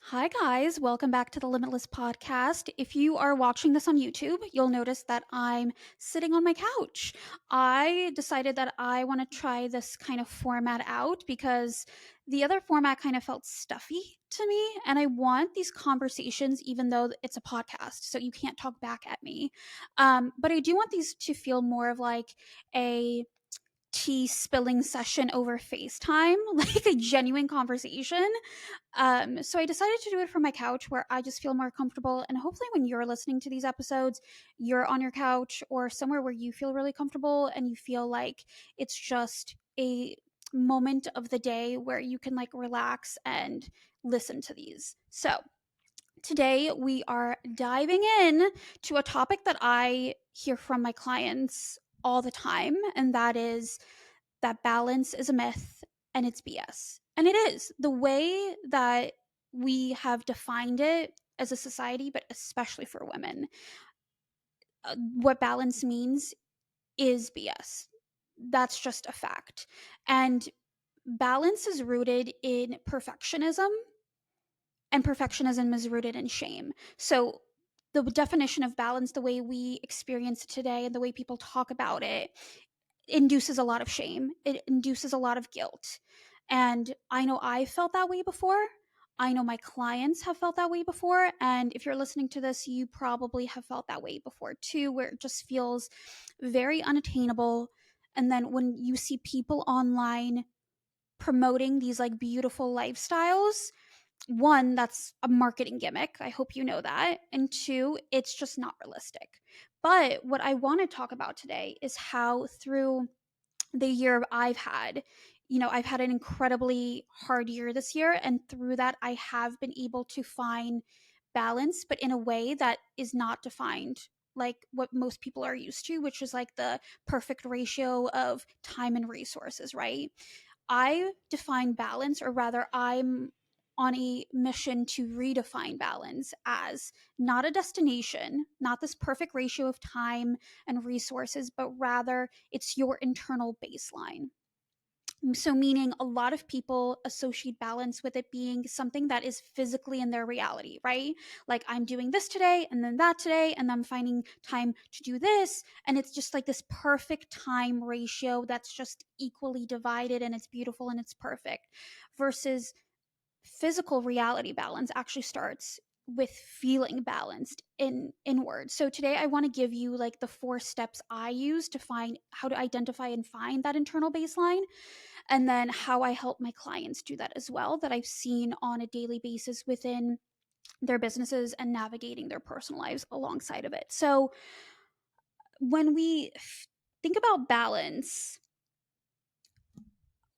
Hi, guys. Welcome back to the Limitless podcast. If you are watching this on YouTube, you'll notice that I'm sitting on my couch. I decided that I want to try this kind of format out because the other format kind of felt stuffy to me. And I want these conversations, even though it's a podcast, so you can't talk back at me. But I do want these to feel more of like a tea spilling session over FaceTime, like a genuine conversation. So I decided to do it from my couch where I just feel more comfortable. And hopefully, when you're listening to these episodes, you're on your couch or somewhere where you feel really comfortable and you feel like it's just a moment of the day where you can like relax and listen to these. So today we are diving in to a topic that I hear from my clients all the time, and that is that balance is a myth and it's BS. And it is. The way that we have defined it as a society, but especially for women, what balance means is BS. That's just a fact. And balance is rooted in perfectionism, and perfectionism is rooted in shame. So, the definition of balance, the way we experience it today, and the way people talk about it, induces a lot of shame. It induces a lot of guilt. And I know I felt that way before. I know my clients have felt that way before. And if you're listening to this, you probably have felt that way before too, where it just feels very unattainable. And then when you see people online promoting these like beautiful lifestyles, one, that's a marketing gimmick. I hope you know that. And two, it's just not realistic. But what I want to talk about today is how through the year I've had, I've had an incredibly hard year this year. And through that, I have been able to find balance, but in a way that is not defined like what most people are used to, which is like the perfect ratio of time and resources, right? I define balance, or rather, I'm on a mission to redefine balance as not a destination, not this perfect ratio of time and resources, but rather it's your internal baseline. So, meaning a lot of people associate balance with it being something that is physically in their reality, right? Like, I'm doing this today and then that today, and I'm finding time to do this. And it's just like this perfect time ratio that's just equally divided and it's beautiful and it's perfect. Versus physical reality balance actually starts with feeling balanced in inward. So today I want to give you like the 4 steps I use to find how to identify and find that internal baseline, and then how I help my clients do that as well, that I've seen on a daily basis within their businesses and navigating their personal lives alongside of it. So when we think about balance,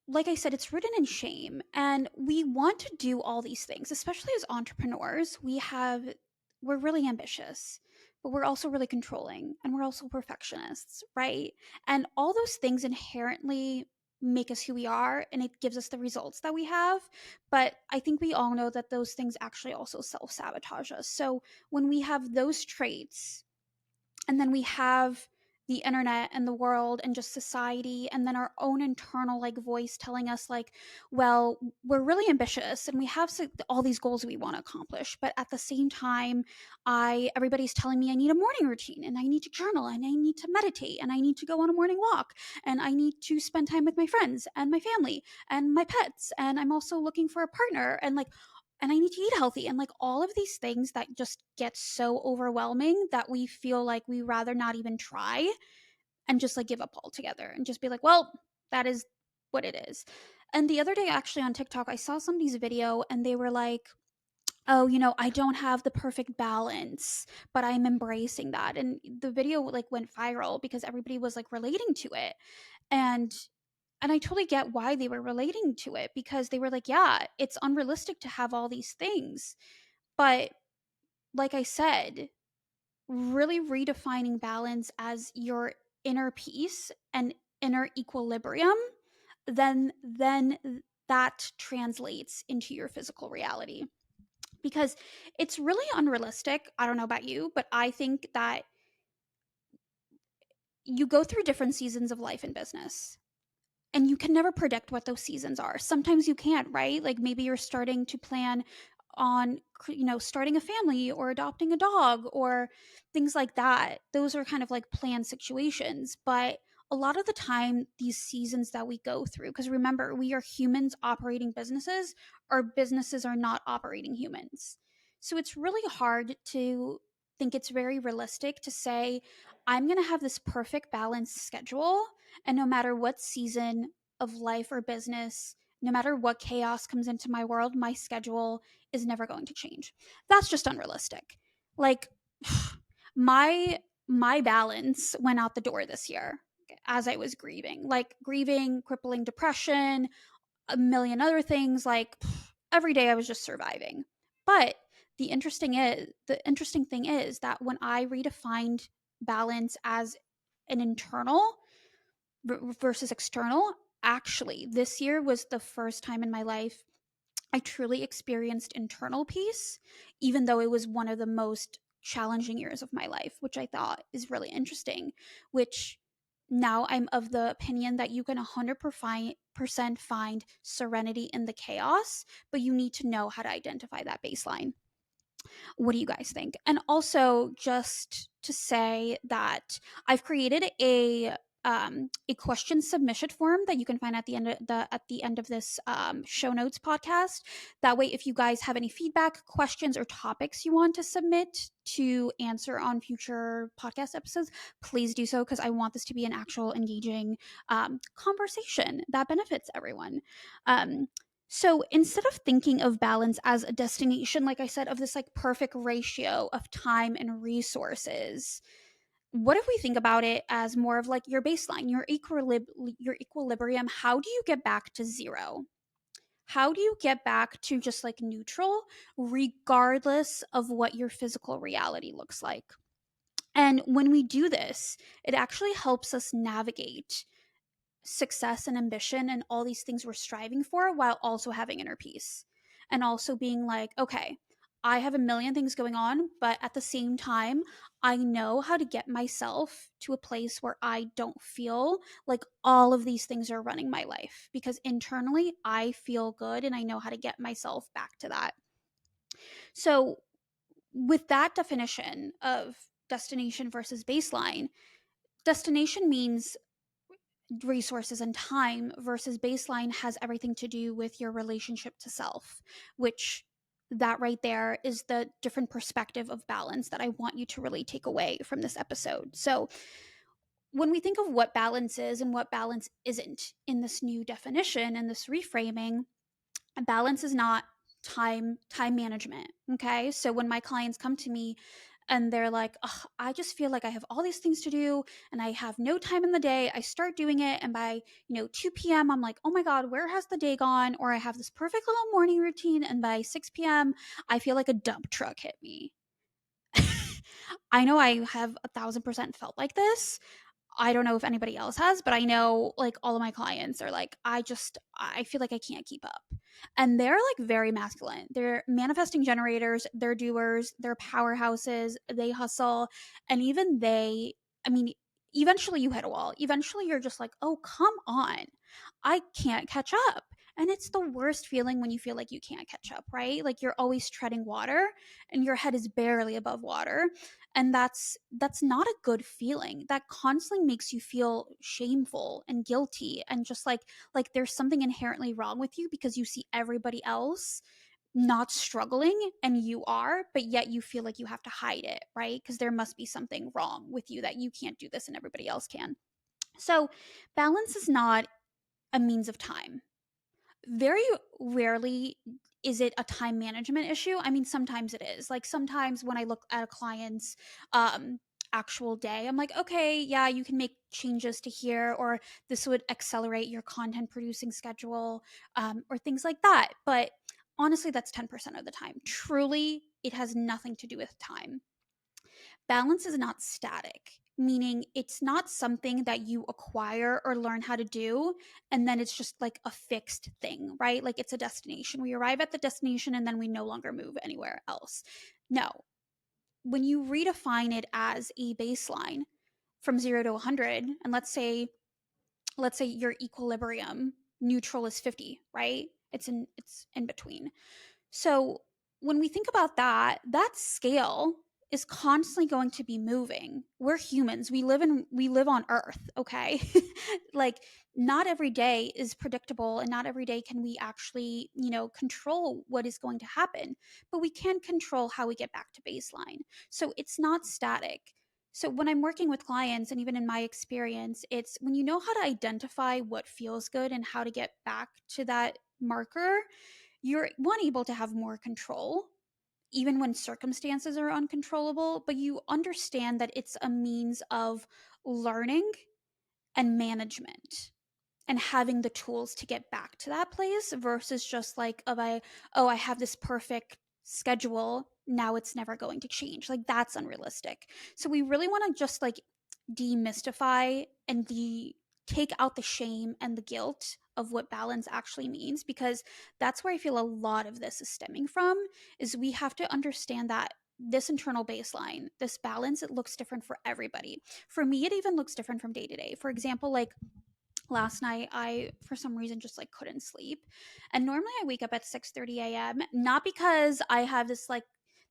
like I said, it's rooted in shame. And we want to do all these things, especially as entrepreneurs. We're really ambitious, but we're also really controlling and we're also perfectionists, right? And all those things inherently make us who we are and it gives us the results that we have. But I think we all know that those things actually also self sabotage us. So when we have those traits, and then we have the internet and the world and just society, and then our own internal like voice telling us like, well, we're really ambitious and we have all these goals we want to accomplish, but at the same time, I everybody's telling me I need a morning routine and I need to journal and I need to meditate and I need to go on a morning walk and I need to spend time with my friends and my family and my pets, and I'm also looking for a partner, and I need to eat healthy, and like all of these things that just get so overwhelming that we feel like we rather not even try and just like give up altogether and just be like, well, that is what it is. And the other day, actually, on TikTok, I saw somebody's video and they were like, oh, I don't have the perfect balance, but I'm embracing that. And the video like went viral because everybody was like relating to it. And I totally get why they were relating to it, because they were like, yeah, it's unrealistic to have all these things. But like I said, really redefining balance as your inner peace and inner equilibrium, then that translates into your physical reality. Because it's really unrealistic. I don't know about you, but I think that you go through different seasons of life and business, and you can never predict what those seasons are. Sometimes you can't, right? Like maybe you're starting to plan on, starting a family or adopting a dog or things like that. Those are kind of like planned situations. But a lot of the time, these seasons that we go through, because remember, we are humans operating businesses, our businesses are not operating humans. So it's really hard to think it's very realistic to say, I'm going to have this perfect balanced schedule. And no matter what season of life or business, no matter what chaos comes into my world, my schedule is never going to change. That's just unrealistic. Like my my balance went out the door this year as I was grieving. Like grieving, crippling depression, a million other things. Like every day I was just surviving. But the interesting thing is that when I redefined balance as an internal versus external, actually this year was the first time in my life I truly experienced internal peace, even though it was one of the most challenging years of my life, which I thought is really interesting. Which now I'm of the opinion that you can 100% find serenity in the chaos, but you need to know how to identify that baseline. What do you guys think? And also, just to say that I've created a question submission form that you can find at the end of this show notes podcast. That way, if you guys have any feedback, questions, or topics you want to submit to answer on future podcast episodes, please do so, because I want this to be an actual engaging conversation that benefits everyone. So instead of thinking of balance as a destination, like I said, of this like perfect ratio of time and resources, what if we think about it as more of like your baseline, your equilibrium? How do you get back to zero? How do you get back to just like neutral, regardless of what your physical reality looks like? And when we do this, it actually helps us navigate success and ambition and all these things we're striving for while also having inner peace and also being like, okay, I have a million things going on, but at the same time, I know how to get myself to a place where I don't feel like all of these things are running my life, because internally I feel good and I know how to get myself back to that. So, with that definition of destination versus baseline, destination means resources and time, versus baseline has everything to do with your relationship to self, which that right there is the different perspective of balance that I want you to really take away from this episode. So when we think of what balance is and what balance isn't in this new definition and this reframing, balance is not time management. Okay, so when my clients come to me and they're like, "Ugh, I just feel like I have all these things to do and I have no time in the day," I start doing it, and by 2 p.m. I'm like, oh my god, where has the day gone? Or I have this perfect little morning routine, and by 6 p.m. I feel like a dump truck hit me. I know I have 1,000% felt like this. I don't know if anybody else has, but I know like all of my clients are like, I feel like I can't keep up. And they're like very masculine. They're manifesting generators, they're doers, they're powerhouses, they hustle. And even they, I mean, eventually you hit a wall. Eventually you're just like, oh, come on. I can't catch up. And it's the worst feeling when you feel like you can't catch up, right? Like you're always treading water and your head is barely above water, and that's not a good feeling. That constantly makes you feel shameful and guilty, and just like there's something inherently wrong with you because you see everybody else not struggling and you are, but yet you feel like you have to hide it, right? Because there must be something wrong with you that you can't do this and everybody else can. So balance is not a means of time. Very rarely is it a time management issue. I mean, sometimes it is. Like sometimes when I look at a client's um actual day, I'm like, okay, yeah, you can make changes to here, or this would accelerate your content producing schedule, or things like that. But honestly, that's 10% of the time. Truly, it has nothing to do with time. Balance is not static, meaning it's not something that you acquire or learn how to do and then it's just like a fixed thing, right? Like it's a destination. We arrive at the destination and then we no longer move anywhere else. No. When you redefine it as a baseline from 0 to 100, and let's say your equilibrium neutral is 50, right? It's in between. So when we think about that, that scale is constantly going to be moving. We're humans. We live on earth, okay? Like not every day is predictable and not every day can we actually, control what is going to happen, but we can control how we get back to baseline. So it's not static. So when I'm working with clients and even in my experience, it's when you know how to identify what feels good and how to get back to that marker, you're one able to have more control even when circumstances are uncontrollable, but you understand that it's a means of learning and management and having the tools to get back to that place versus just like I have this perfect schedule, now it's never going to change. Like that's unrealistic. So we really want to just like demystify and take out the shame and the guilt of what balance actually means, because that's where I feel a lot of this is stemming from. Is we have to understand that this internal baseline, this balance, it looks different for everybody. For me, it even looks different from day to day. For example, like last night I for some reason just like couldn't sleep, and normally I wake up at 6:30 a.m. not because I have this like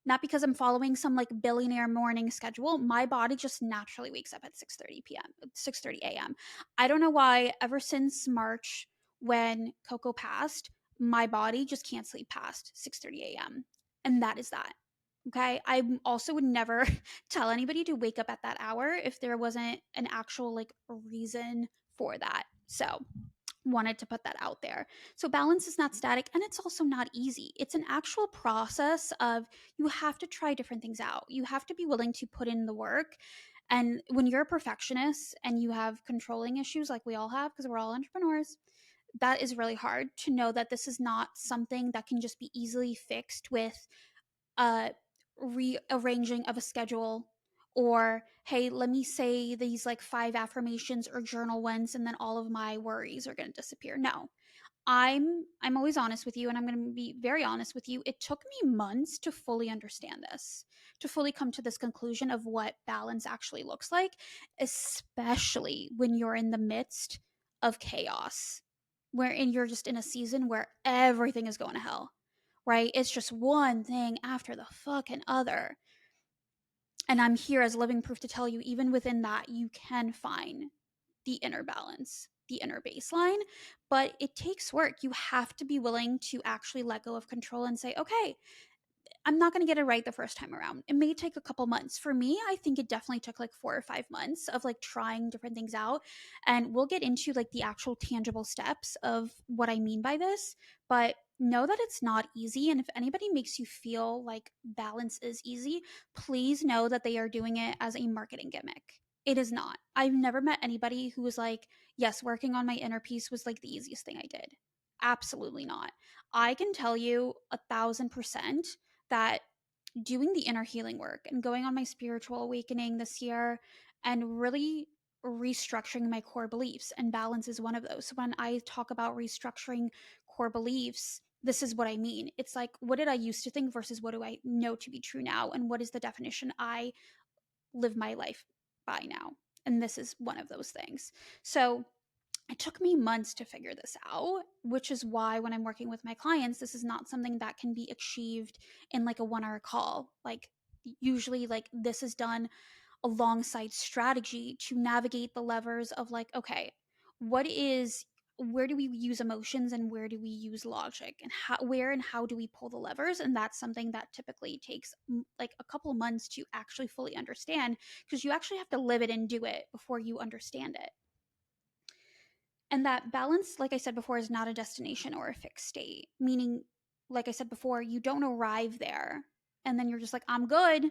not because I'm following some like billionaire morning schedule. My body just naturally wakes up at 6:30 p.m. 6:30 a.m. I don't know why. Ever since March, when Coco passed, my body just can't sleep past 6:30 a.m. and that is that. Okay. I also would never tell anybody to wake up at that hour if there wasn't an actual like reason for that. So, wanted to put that out there. So, balance is not static and it's also not easy. It's an actual process of you have to try different things out. You have to be willing to put in the work. And when you're a perfectionist and you have controlling issues like we all have, because we're all entrepreneurs, that is really hard to know that this is not something that can just be easily fixed with uh, rearranging of a schedule, or hey, let me say these like 5 affirmations or journal ones and then all of my worries are going to disappear. No, I'm always honest with you, and I'm going to be very honest with you. It took me months to fully understand this, to fully come to this conclusion of what balance actually looks like, especially when you're in the midst of chaos, wherein you're just in a season where everything is going to hell, right? It's just one thing after the fucking other. And I'm here as living proof to tell you, even within that, you can find the inner balance, the inner baseline, but it takes work. You have to be willing to actually let go of control and say, okay, I'm not going to get it right the first time around. It may take a couple months. For me, I think it definitely took like 4 or 5 months of like trying different things out. And we'll get into like the actual tangible steps of what I mean by this. But know that it's not easy. And if anybody makes you feel like balance is easy, please know that they are doing it as a marketing gimmick. It is not. I've never met anybody who was like, yes, working on my inner peace was like the easiest thing I did. Absolutely not. I can tell you 1,000% that doing the inner healing work and going on my spiritual awakening this year and really restructuring my core beliefs, and balance is one of those. So when I talk about restructuring core beliefs, this is what I mean. It's like, what did I used to think versus what do I know to be true now? And what is the definition I live my life by now? And this is one of those things. So it took me months to figure this out, which is why when I'm working with my clients, this is not something that can be achieved in like a 1 hour call. Like, usually, like, this is done alongside strategy to navigate the levers of like, okay, what is where do we use emotions and where do we use logic, and where and how do we pull the levers? And that's something that typically takes like a couple months to actually fully understand, because you actually have to live it and do it before you understand it. And that balance, like I said before, is not a destination or a fixed state. Meaning, like I said before, you don't arrive there and then you're just like, I'm good.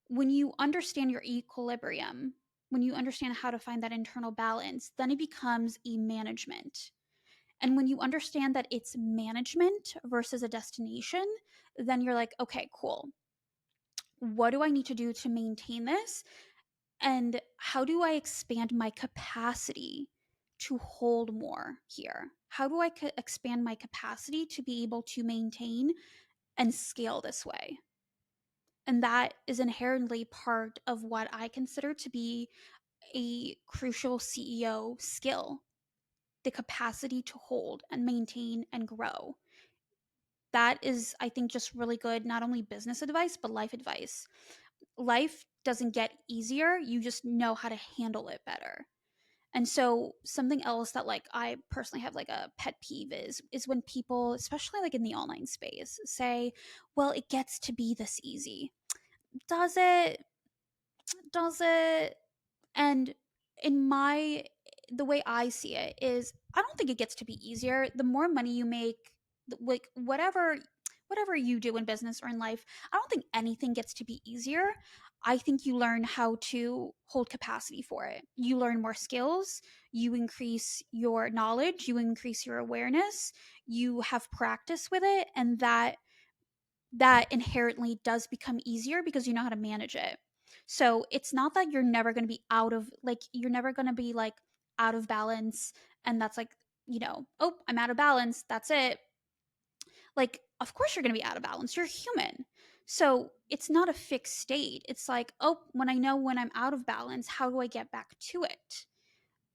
When you understand your equilibrium, when you understand how to find that internal balance, then it becomes a management. And when you understand that it's management versus a destination, then you're like, okay, cool. What do I need to do to maintain this? And how do I expand my capacity to hold more here? How do I expand my capacity to be able to maintain and scale this way? And that is inherently part of what I consider to be a crucial CEO skill, the capacity to hold and maintain and grow. that is, I think, just really good, not only business advice, but life advice. Life doesn't get easier, you just know how to handle it better. And so something else that like I personally have like a pet peeve is when people, especially like in the online space, say, "Well, it gets to be this easy." Does it? Does it? And in my the way I see it is I don't think it gets to be easier. The more money you make, like whatever you do in business or in life, I don't think anything gets to be easier. I think you learn how to hold capacity for it. You learn more skills, you increase your knowledge, you increase your awareness, you have practice with it, and that inherently does become easier because you know how to manage it. So it's not that you're never going to be you're never going to be like out of balance, and that's like, oh, I'm out of balance, that's it. Like, of course you're going to be out of balance. You're human. So it's not a fixed state. It's like, oh, when I know when I'm out of balance, how do I get back to it?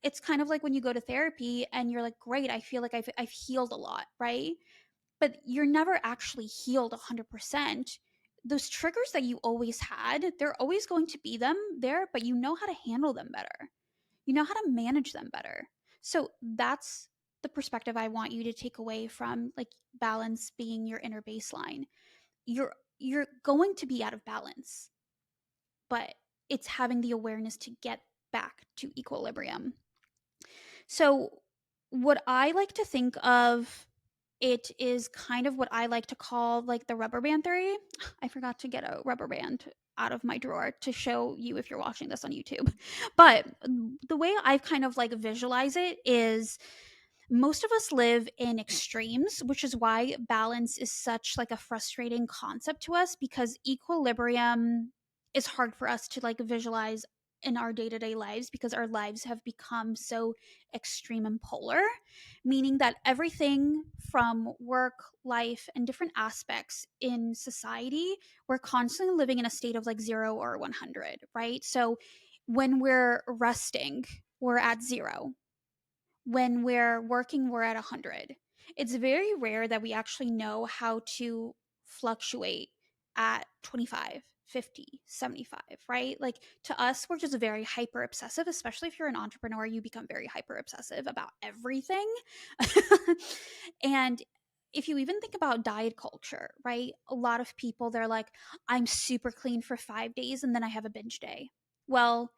It's kind of like when you go to therapy and you're like, great, I feel like I've healed a lot, right? But you're never actually healed 100%. Those triggers that you always had, they're always going to be them there, but you know how to handle them better. You know how to manage them better. So that's the perspective I want you to take away from like balance being your inner baseline. You're going to be out of balance, but it's having the awareness to get back to equilibrium. So, what I like to think of it is kind of what I like to call like the rubber band theory. I forgot to get a rubber band out of my drawer to show you if you're watching this on YouTube. But the way I kind of like visualize it is most of us live in extremes, which is why balance is such like a frustrating concept to us, because equilibrium is hard for us to like visualize in our day-to-day lives because our lives have become so extreme and polar, meaning that everything from work, life, and different aspects in society, we're constantly living in a state of like 0 or 100, right? So when we're resting, we're at 0. When we're working, we're at 100. It's very rare that we actually know how to fluctuate at 25, 50, 75, right? Like to us, we're just very hyper obsessive, especially if you're an entrepreneur, you become very hyper obsessive about everything. And if you even think about diet culture, right? A lot of people, they're like, I'm super clean for 5 days and then I have a binge day. Well,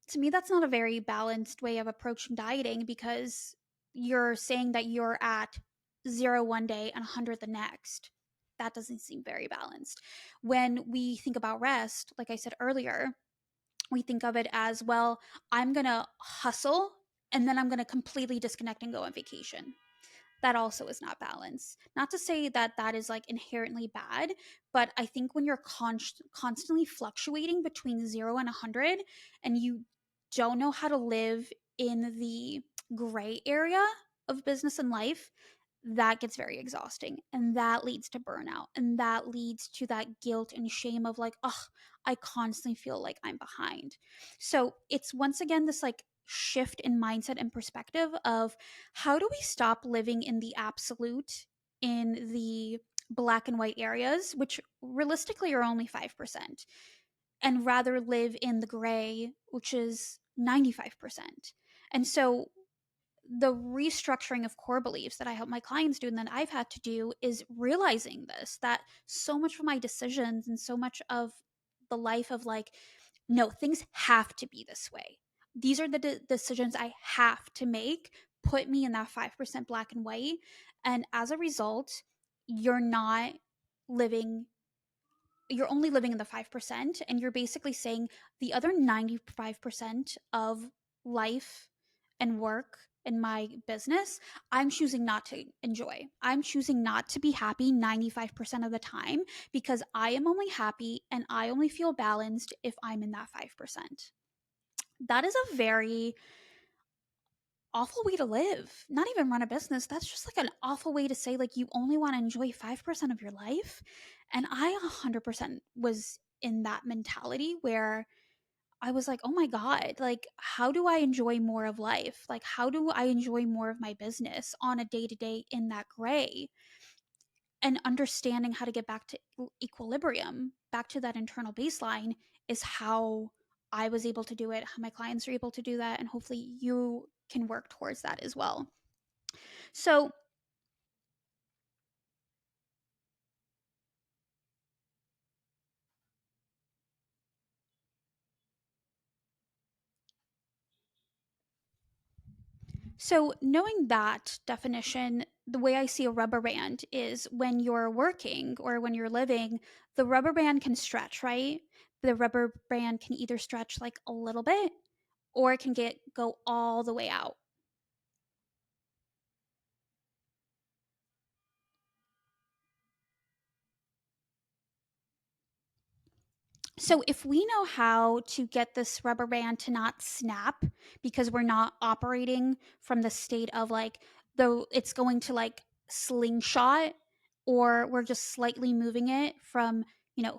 to me, that's not a very balanced way of approaching dieting, because you're saying that you're at 0 one day and 100 the next. That doesn't seem very balanced. When we think about rest, like I said earlier, we think of it as, well, I'm going to hustle and then I'm going to completely disconnect and go on vacation. That also is not balance. Not to say that that is like inherently bad, but I think when you're constantly fluctuating between 0 and 100 and you don't know how to live in the gray area of business and life, that gets very exhausting, and that leads to burnout, and that leads to that guilt and shame of like, oh, I constantly feel like I'm behind. So it's once again this like shift in mindset and perspective of how do we stop living in the absolute, in the black and white areas, which realistically are only 5%, and rather live in the gray, which is 95%. And so the restructuring of core beliefs that I help my clients do and that I've had to do is realizing this, that so much of my decisions and so much of the life of like, no, things have to be this way. These are the decisions I have to make, put me in that 5% black and white. And as a result, you're not living, you're only living in the 5%. And you're basically saying the other 95% of life and work in my business, I'm choosing not to enjoy. I'm choosing not to be happy 95% of the time, because I am only happy and I only feel balanced if I'm in that 5%. That is a very awful way to live. Not even run a business. That's just like an awful way to say like you only want to enjoy 5% of your life. And I 100% was in that mentality where I was like, oh my God, like, how do I enjoy more of life? Like, how do I enjoy more of my business on a day to day in that gray? And understanding how to get back to equilibrium, back to that internal baseline, is how I was able to do it, how my clients are able to do that, and hopefully you can work towards that as well. So, knowing that definition, the way I see a rubber band is when you're working or when you're living, the rubber band can stretch, right? The rubber band can either stretch like a little bit or it can go all the way out. So if we know how to get this rubber band to not snap because we're not operating from the state of like, though it's going to like slingshot, or we're just slightly moving it from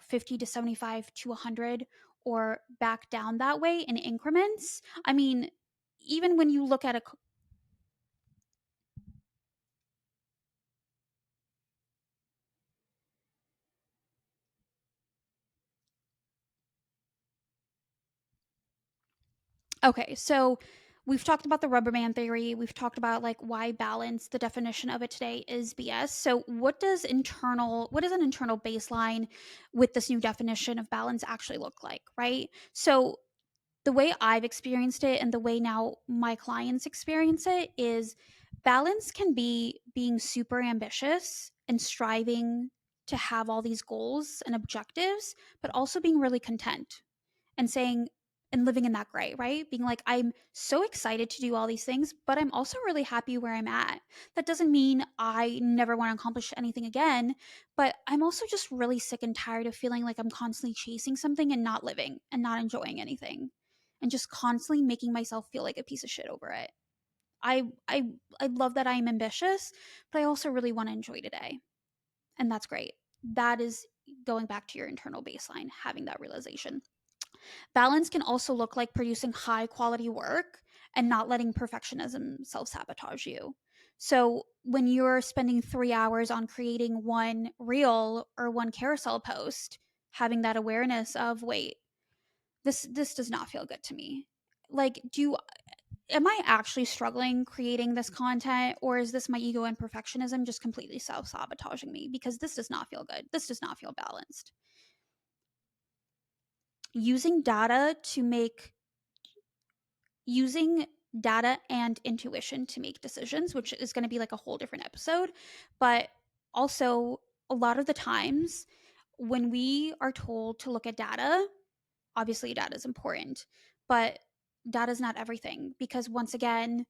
50 to 75 to 100 or back down that way in increments. I mean, even when you look at a Okay, so we've talked about the rubber band theory. We've talked about like why balance, the definition of it today is BS. So what does an internal baseline with this new definition of balance actually look like, right? So the way I've experienced it and the way now my clients experience it is balance can be being super ambitious and striving to have all these goals and objectives, but also being really content and saying and living in that gray, right? Being like, I'm so excited to do all these things, but I'm also really happy where I'm at. That doesn't mean I never want to accomplish anything again, but I'm also just really sick and tired of feeling like I'm constantly chasing something and not living and not enjoying anything and just constantly making myself feel like a piece of shit over it. I I I love that I'm ambitious, but I also really want to enjoy today. And that's great. That is going back to your internal baseline, having that realization. Balance can also look like producing high quality work and not letting perfectionism self sabotage you. So, when you're spending 3 hours on creating one reel or one carousel post, having that awareness of, wait, this does not feel good to me. Like, am I actually struggling creating this content, or is this my ego and perfectionism just completely self sabotaging me? Because this does not feel good. This does not feel balanced. Using data to make using data and intuition to make decisions, which is going to be like a whole different episode. But also, a lot of the times when we are told to look at data, obviously data is important, but data is not everything, because once again,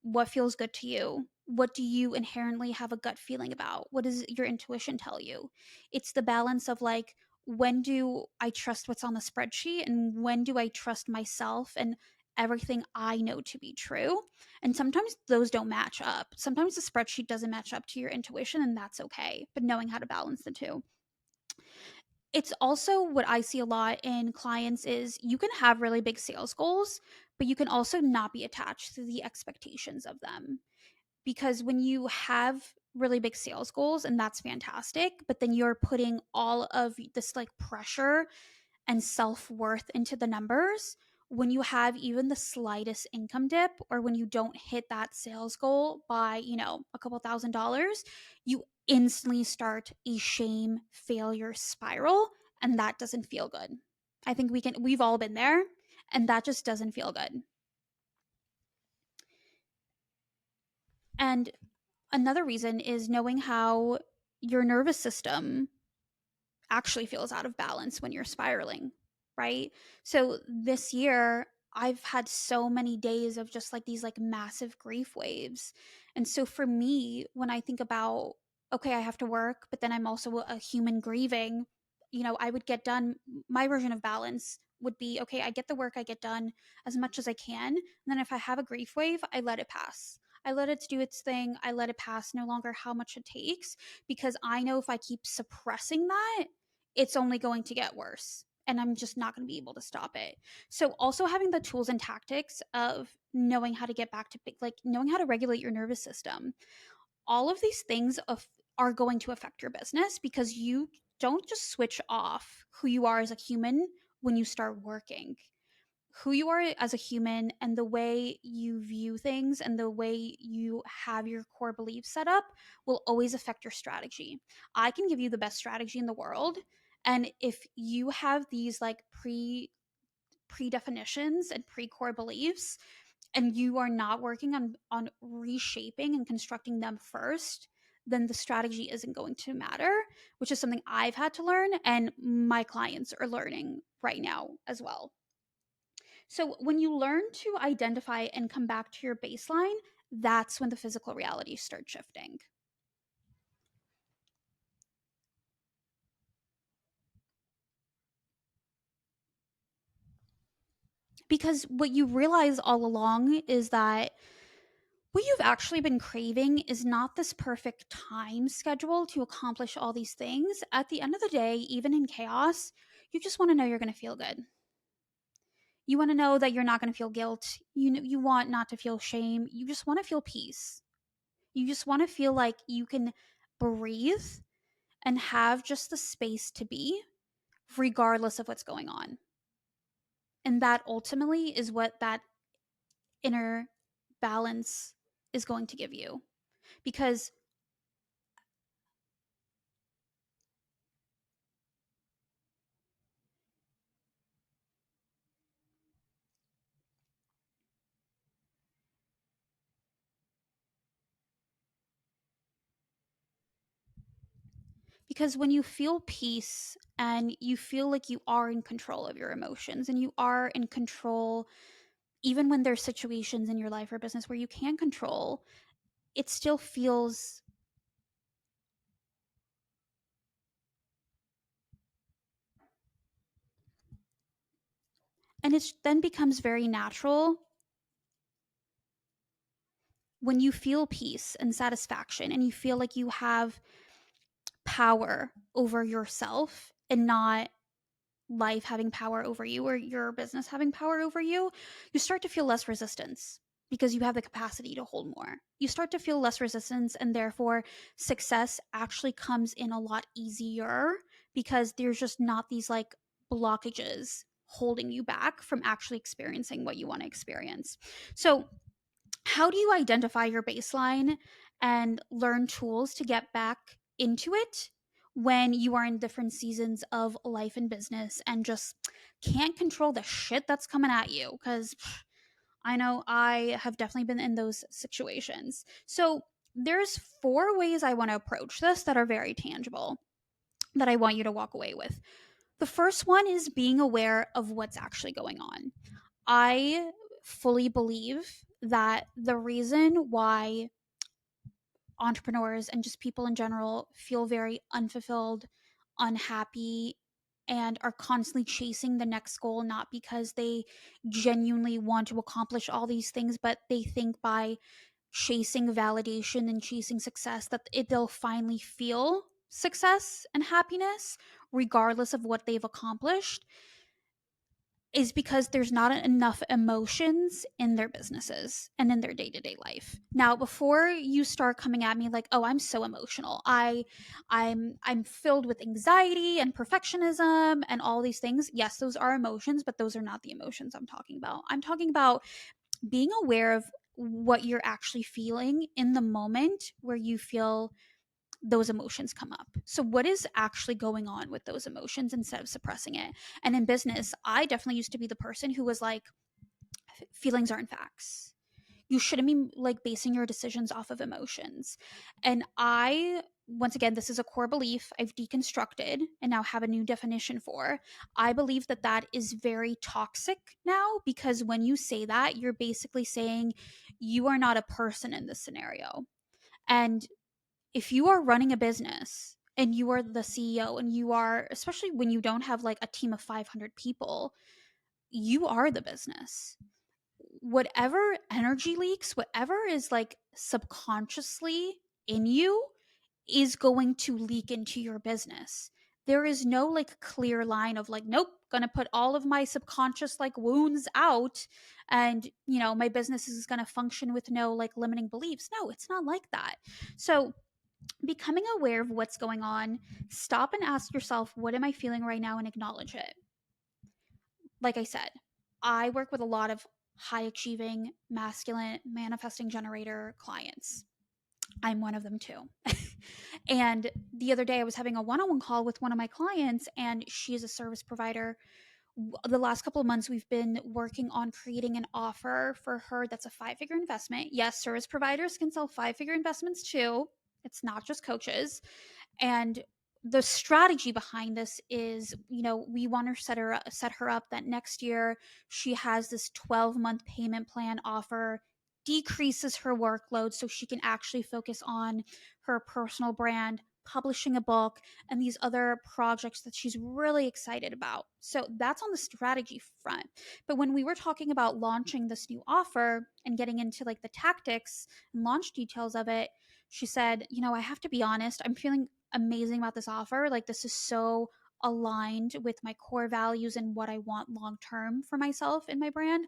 what feels good to you? What do you inherently have a gut feeling about? What does your intuition tell you? It's the balance of like, when do I trust what's on the spreadsheet and when do I trust myself and everything I know to be true? And sometimes those don't match up. Sometimes the spreadsheet doesn't match up to your intuition, and that's okay. But knowing how to balance the two. It's also what I see a lot in clients is you can have really big sales goals, but you can also not be attached to the expectations of them. Because when you have really big sales goals, and that's fantastic, but then you're putting all of this like pressure and self-worth into the numbers, when you have even the slightest income dip or when you don't hit that sales goal by a couple $1,000s, you instantly start a shame failure spiral, and that doesn't feel good. I think we've all been there, and that just doesn't feel good. And another reason is knowing how your nervous system actually feels out of balance when you're spiraling, right? So this year, I've had so many days of just like these like massive grief waves. And so for me, when I think about, okay, I have to work, but then I'm also a human grieving, I would get done. My version of balance would be, okay, I get the work, I get done as much as I can. And then if I have a grief wave, I let it pass. I let it do its thing. I let it pass, no longer how much it takes, because I know if I keep suppressing that, it's only going to get worse and I'm just not going to be able to stop it. So also having the tools and tactics of knowing how to get back to like knowing how to regulate your nervous system. All of these things of are going to affect your business because you don't just switch off who you are as a human when you start working. Who you are as a human and the way you view things and the way you have your core beliefs set up will always affect your strategy. I can give you the best strategy in the world, and if you have these like pre-definitions and pre-core beliefs and you are not working on reshaping and constructing them first, then the strategy isn't going to matter, which is something I've had to learn and my clients are learning right now as well. So when you learn to identify and come back to your baseline, that's when the physical reality starts shifting. Because what you realize all along is that what you've actually been craving is not this perfect time schedule to accomplish all these things. At the end of the day, even in chaos, you just want to know you're going to feel good. You want to know that you're not going to feel guilt. You want not to feel shame. You just want to feel peace. You just want to feel like you can breathe and have just the space to be, regardless of what's going on. And that ultimately is what that inner balance is going to give you. Because when you feel peace and you feel like you are in control of your emotions and you are in control, even when there's situations in your life or business where you can control, it still feels, and it then becomes very natural when you feel peace and satisfaction and you feel like you have power over yourself and not life having power over you or your business having power over you, you start to feel less resistance because you have the capacity to hold more. You start to feel less resistance, and therefore, success actually comes in a lot easier because there's just not these like blockages holding you back from actually experiencing what you want to experience. So, how do you identify your baseline and learn tools to get back into it when you are in different seasons of life and business and just can't control the shit that's coming at you? Because I know I have definitely been in those situations. So there's 4 ways I want to approach this that are very tangible that I want you to walk away with. The first one is being aware of what's actually going on. I fully believe that the reason why entrepreneurs and just people in general feel very unfulfilled, unhappy, and are constantly chasing the next goal, not because they genuinely want to accomplish all these things, but they think by chasing validation and chasing success that they'll finally feel success and happiness regardless of what they've accomplished, is because there's not enough emotions in their businesses and in their day-to-day life. Now, before you start coming at me like, "Oh, I'm so emotional. I'm filled with anxiety and perfectionism and all these things." Yes, those are emotions, but those are not the emotions I'm talking about. I'm talking about being aware of what you're actually feeling in the moment where you feel those emotions come up. So, what is actually going on with those emotions instead of suppressing it? And in business, I definitely used to be the person who was like, feelings aren't facts. You shouldn't be like basing your decisions off of emotions. And once again, this is a core belief I've deconstructed and now have a new definition for. I believe that that is very toxic now because when you say that, you're basically saying you are not a person in this scenario. And if you are running a business and you are the CEO and you are, especially when you don't have like a team of 500 people, you are the business. Whatever energy leaks, whatever is like subconsciously in you is going to leak into your business. There is no like clear line of like, nope, gonna put all of my subconscious like wounds out and my business is gonna function with no like limiting beliefs. No, it's not like that. So Becoming aware of what's going on, stop and ask yourself, what am I feeling right now, and acknowledge it. Like I said, I work with a lot of high achieving, masculine, manifesting generator clients. I'm one of them too. And the other day, I was having a one on one call with one of my clients, and she is a service provider. The last couple of months, we've been working on creating an offer for her that's a 5-figure investment. Yes, service providers can sell 5-figure investments too. It's not just coaches. And the strategy behind this is, we want to set her up that next year she has this 12-month payment plan offer, decreases her workload so she can actually focus on her personal brand, publishing a book, and these other projects that she's really excited about. So that's on the strategy front. But when we were talking about launching this new offer and getting into like the tactics and launch details of it, she said, I have to be honest, I'm feeling amazing about this offer. Like, this is so aligned with my core values and what I want long term for myself and my brand,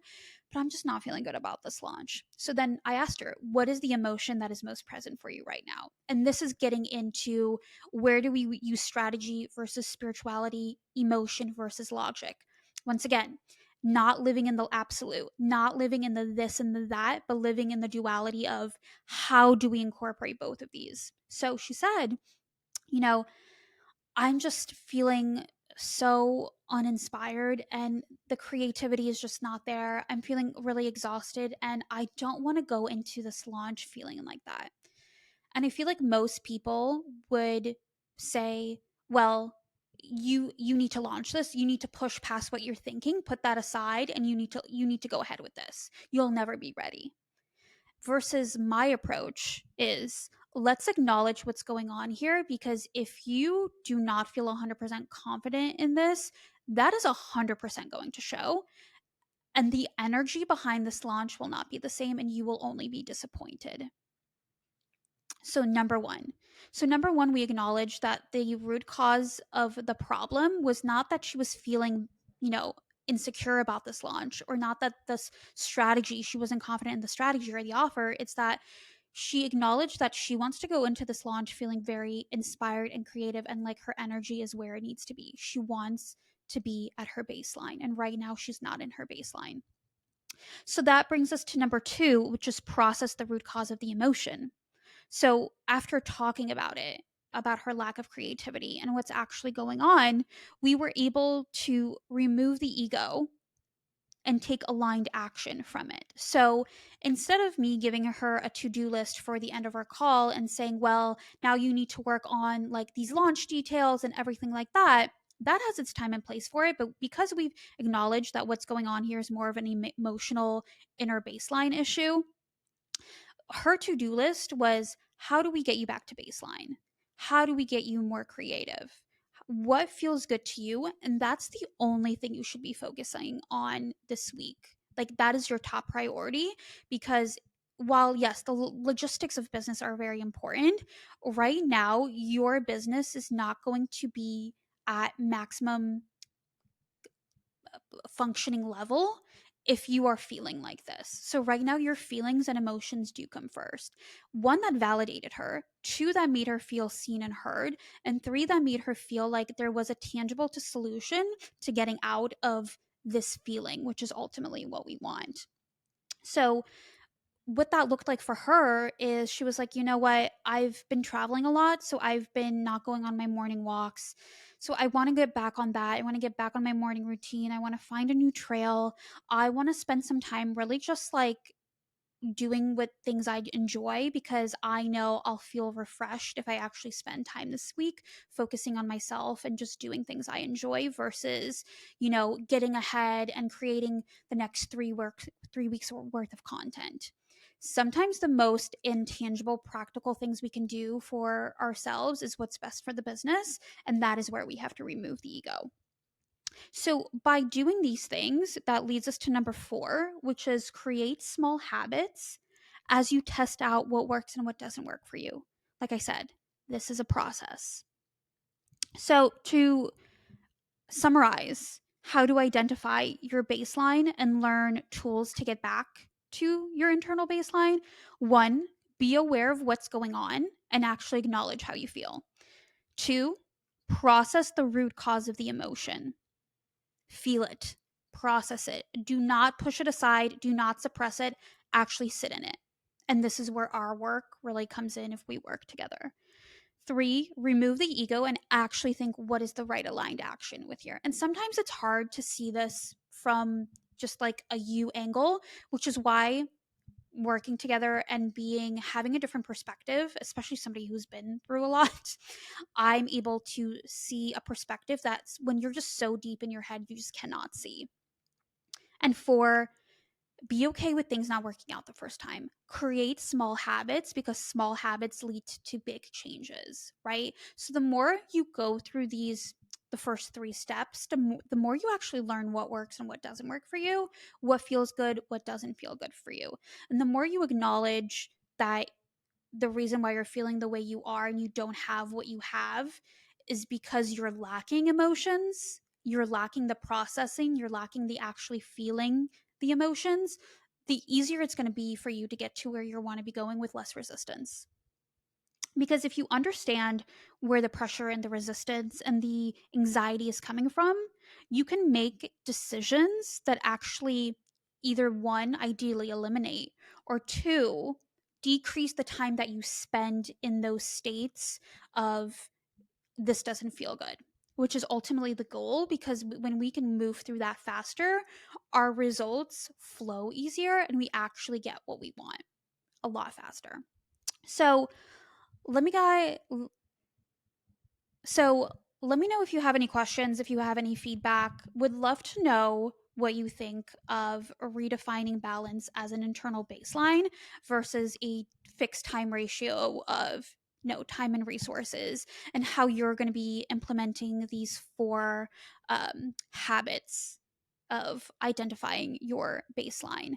but I'm just not feeling good about this launch. So then I asked her, what is the emotion that is most present for you right now? And this is getting into, where do we use strategy versus spirituality, emotion versus logic? Once again, not living in the absolute, not living in the this and the that, but living in the duality of, how do we incorporate both of these? So she said, you know, I'm just feeling so uninspired, and the creativity is just not there. I'm feeling really exhausted, and I don't want to go into this launch feeling like that. And I feel like most people would say, well, you need to launch this. You need to push past what you're thinking, put that aside, and you need to go ahead with this. You'll never be ready. Versus my approach is, let's acknowledge what's going on here, because if you do not feel 100% confident in this, that is 100% going to show. And the energy behind this launch will not be the same, and you will only be disappointed. So number one, we acknowledge that the root cause of the problem was not that she was feeling, you know, insecure about this launch, or not that this strategy, she wasn't confident in the strategy or the offer. It's that she acknowledged that she wants to go into this launch feeling very inspired and creative, and like her energy is where it needs to be. She wants to be at her baseline, and right now she's not in her baseline. So that brings us to number two, which is process the root cause of the emotion. So after talking about it, about her lack of creativity and what's actually going on, we were able to remove the ego and take aligned action from it. So instead of me giving her a to-do list for the end of our call and saying, well, now you need to work on like these launch details and everything like that, that has its time and place for it. But because we've acknowledged that what's going on here is more of an emotional inner baseline issue, her to-do list was, how do we get you back to baseline? How do we get you more creative? What feels good to you? And that's the only thing you should be focusing on this week. Like, that is your top priority, because while yes, the logistics of business are very important, right now your business is not going to be at maximum functioning level if you are feeling like this. So right now your feelings and emotions do come first. One, that validated her, two, that made her feel seen and heard, and three, that made her feel like there was a tangible to solution to getting out of this feeling, which is ultimately what we want. So what that looked like for her is, she was like, you know what, I've been traveling a lot, so I've been not going on my morning walks. So I want to get back on that. I want to get back on my morning routine. I want to find a new trail. I want to spend some time really just like doing what things I enjoy, because I know I'll feel refreshed if I actually spend time this week focusing on myself and just doing things I enjoy, versus, getting ahead and creating the next 3 weeks worth of content. Sometimes the most intangible, practical things we can do for ourselves is what's best for the business. And that is where we have to remove the ego. So, by doing these things, that leads us to number four, which is create small habits as you test out what works and what doesn't work for you. Like I said, this is a process. So, to summarize, how to identify your baseline and learn tools to get back to your internal baseline. One, be aware of what's going on and actually acknowledge how you feel. 2, process the root cause of the emotion. Feel it, process it. Do not push it aside, do not suppress it, actually sit in it. And this is where our work really comes in if we work together. 3, remove the ego and actually think, what is the right aligned action with here? And sometimes it's hard to see this from just like a you angle, which is why working together and having a different perspective, especially somebody who's been through a lot, I'm able to see a perspective that's when you're just so deep in your head, you just cannot see. And 4, be okay with things not working out the first time. Create small habits because small habits lead to big changes, right? So the more you go through the first 3 steps, the more you actually learn what works and what doesn't work for you, what feels good, what doesn't feel good for you. And the more you acknowledge that the reason why you're feeling the way you are and you don't have what you have is because you're lacking emotions, you're lacking the processing, you're lacking the actually feeling the emotions, the easier it's going to be for you to get to where you want to be going with less resistance. Because if you understand where the pressure and the resistance and the anxiety is coming from, you can make decisions that actually either one, ideally eliminate, or two, decrease the time that you spend in those states of this doesn't feel good, which is ultimately the goal. Because when we can move through that faster, our results flow easier and we actually get what we want a lot faster. So, let me guy so let me know if you have any questions, if you have any feedback. Would love to know what you think of redefining balance as an internal baseline versus a fixed time ratio of time and resources, and how you're going to be implementing these 4 habits of identifying your baseline.